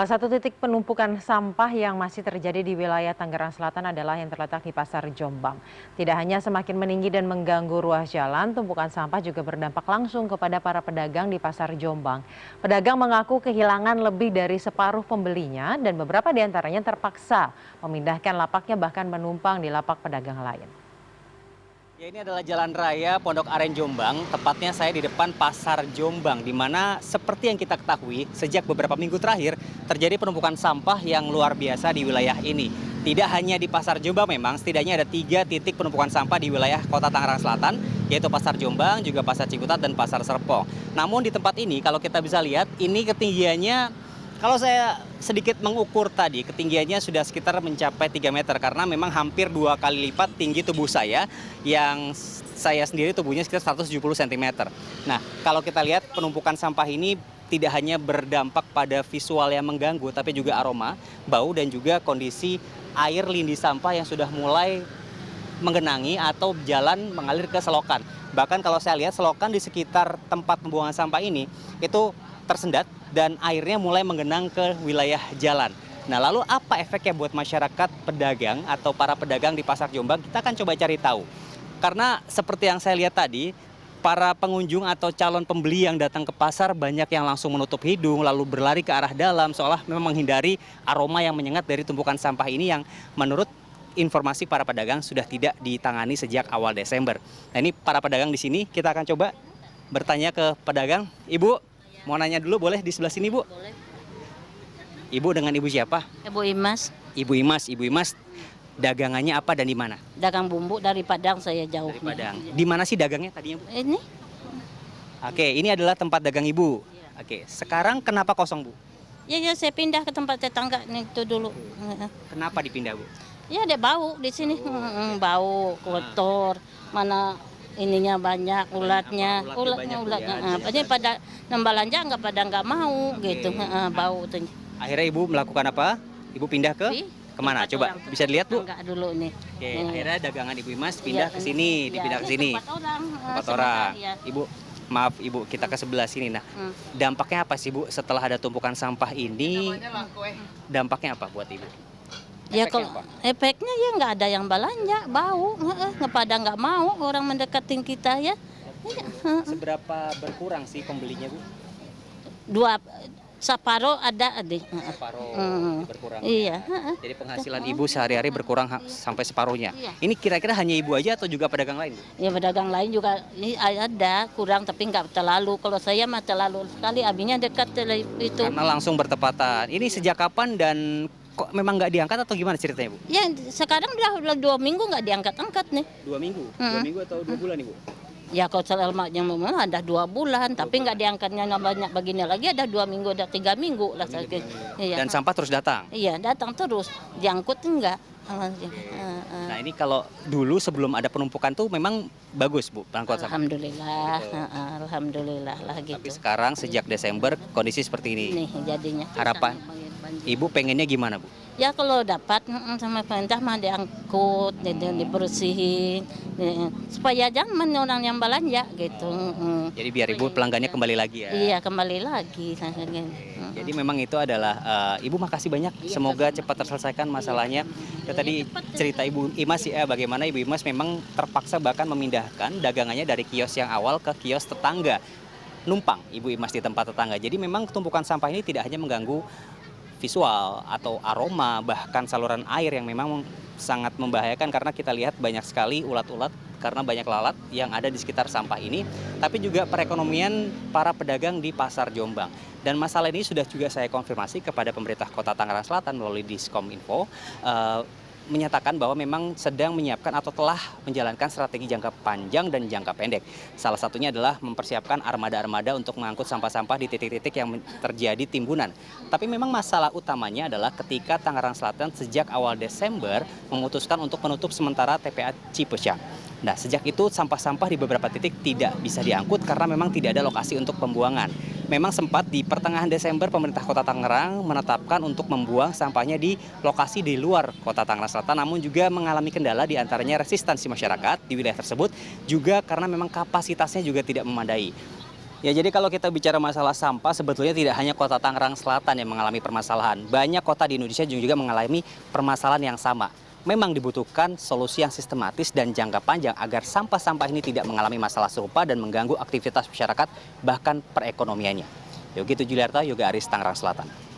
Salah satu titik penumpukan sampah yang masih terjadi di wilayah Tangerang Selatan adalah yang terletak di Pasar Jombang. Tidak hanya semakin meninggi dan mengganggu ruas jalan, tumpukan sampah juga berdampak langsung kepada para pedagang di Pasar Jombang. Pedagang mengaku kehilangan lebih dari separuh pembelinya dan beberapa di antaranya terpaksa memindahkan lapaknya bahkan menumpang di lapak pedagang lain. Ya, ini adalah Jalan Raya Pondok Aren Jombang, tepatnya saya di depan Pasar Jombang, di mana seperti yang kita ketahui, sejak beberapa minggu terakhir terjadi penumpukan sampah yang luar biasa di wilayah ini. Tidak hanya di Pasar Jombang memang, setidaknya ada 3 titik penumpukan sampah di wilayah Kota Tangerang Selatan, yaitu Pasar Jombang, juga Pasar Ciputat, dan Pasar Serpong. Namun di tempat ini, kalau kita bisa lihat, ini ketinggiannya kalau saya sedikit mengukur tadi, ketinggiannya sudah sekitar mencapai 3 meter karena memang hampir 2 kali lipat tinggi tubuh saya yang saya sendiri tubuhnya sekitar 170 cm. Nah, kalau kita lihat penumpukan sampah ini tidak hanya berdampak pada visual yang mengganggu, tapi juga aroma, bau, dan juga kondisi air lindi sampah yang sudah mulai menggenangi atau jalan mengalir ke selokan. Bahkan kalau saya lihat selokan di sekitar tempat pembuangan sampah ini itu tersendat dan airnya mulai menggenang ke wilayah jalan. Nah, lalu apa efeknya buat masyarakat pedagang atau para pedagang di Pasar Jombang? Kita akan coba cari tahu. Karena seperti yang saya lihat tadi, para pengunjung atau calon pembeli yang datang ke pasar banyak yang langsung menutup hidung lalu berlari ke arah dalam seolah memang menghindari aroma yang menyengat dari tumpukan sampah ini yang menurut informasi para pedagang sudah tidak ditangani sejak awal Desember. Nah, ini para pedagang di sini, kita akan coba bertanya ke pedagang. Ibu, mau nanya dulu boleh di sebelah sini, Bu? Boleh. Ibu dengan Ibu siapa? Ibu Imas, Ibu Imas, dagangannya apa dan di mana? dagang bumbu dari Padang saya jauh. Dari Padang. Di mana sih dagangnya tadinya, Bu? Ini? Oke, ini adalah tempat dagang Ibu. Oke, sekarang kenapa kosong, Bu? Ya saya pindah ke tempat tetangga nih itu dulu. Kenapa dipindah, Bu? Ya ada bau di sini, bau kotor, mana ininya banyak ulatnya, Ulatnya banyak, Bu, ya. Jadi pada belanja nggak mau gitu, bau tuh. Akhirnya Ibu melakukan apa? Ibu pindah ke kemana? Tempat Coba orang bisa dilihat, Bu. Tetangga dulu nih. Oke, akhirnya dagangan Ibu Imas pindah ke sini, dipindah ke sini. Tempat orang. Empat orang. Ibu, maaf Ibu, kita ke sebelah sini. Nah, dampaknya apa sih, Bu, setelah ada tumpukan sampah ini? Dampaknya apa buat Ibu? Ya Efeknya kalau apa? efeknya ya nggak ada yang belanja, bau, pada nggak mau orang mendekatin kita ya. Iya, Seberapa berkurang sih pembelinya, Bu? dua separuh ada adik. Separuh berkurang. Iya. Jadi penghasilan Ibu sehari-hari berkurang sampai separuhnya. Iya. Ini kira-kira hanya Ibu aja atau juga pedagang lain, Bu? Ya pedagang lain juga ini ada kurang tapi nggak terlalu. Kalau saya mah terlalu sekali, abinya dekat itu. Karena langsung bertepatan. Ini sejak kapan dan kok memang nggak diangkat atau gimana ceritanya, Bu? Ya sekarang udah 2 minggu nggak diangkat-angkat nih. 2 minggu? 2 minggu atau 2 bulan, Ibu? Ya kalau selama yang memang ada 2 bulan, tapi nggak diangkatnya banyak begini lagi ada 2 minggu, ada 3 minggu lah. Iya. Dan sampah terus datang? Iya datang terus, diangkut enggak. Nah, ini kalau dulu sebelum ada penumpukan tuh memang bagus, Bu, pengangkut sampah. Alhamdulillah, Gitu. alhamdulillah lah gitu. Tapi sekarang sejak Desember kondisi seperti ini. Nih jadinya. Harapan Ibu pengennya gimana, Bu? Ya kalau dapat sama pemerintah mah diangkut, dibersihin, supaya jangan orang yang belanja gitu. Jadi biar Ibu pelanggannya kembali lagi ya. Iya kembali lagi. Jadi memang itu adalah Ibu makasih banyak. Semoga cepat terselesaikan masalahnya. Ya, tadi cerita Ibu Imas ya, bagaimana Ibu Imas memang terpaksa bahkan memindahkan dagangannya dari kios yang awal ke kios tetangga. Numpang Ibu Imas di tempat tetangga. Jadi memang tumpukan sampah ini tidak hanya mengganggu visual atau aroma, bahkan saluran air yang memang sangat membahayakan karena kita lihat banyak sekali ulat-ulat karena banyak lalat yang ada di sekitar sampah ini, tapi juga perekonomian para pedagang di Pasar Jombang. Dan masalah ini sudah juga saya konfirmasi kepada pemerintah Kota Tangerang Selatan melalui Diskominfo, menyatakan bahwa memang sedang menyiapkan atau telah menjalankan strategi jangka panjang dan jangka pendek. Salah satunya adalah mempersiapkan armada-armada untuk mengangkut sampah-sampah di titik-titik yang terjadi timbunan. Tapi memang masalah utamanya adalah ketika Tangerang Selatan sejak awal Desember memutuskan untuk menutup sementara TPA Cipecang. Nah, sejak itu sampah-sampah di beberapa titik tidak bisa diangkut karena memang tidak ada lokasi untuk pembuangan. Memang sempat di pertengahan Desember pemerintah Kota Tangerang menetapkan untuk membuang sampahnya di lokasi di luar Kota Tangerang Selatan, namun juga mengalami kendala di antaranya resistensi masyarakat di wilayah tersebut, juga karena memang kapasitasnya juga tidak memadai. Ya, jadi kalau kita bicara masalah sampah, sebetulnya tidak hanya kota Tangerang Selatan yang mengalami permasalahan. Banyak kota di Indonesia juga mengalami permasalahan yang sama. Memang dibutuhkan solusi yang sistematis dan jangka panjang agar sampah-sampah ini tidak mengalami masalah serupa dan mengganggu aktivitas masyarakat, bahkan perekonomiannya. Yogi Tujuliarto, Yoga Aris, Tangerang Selatan.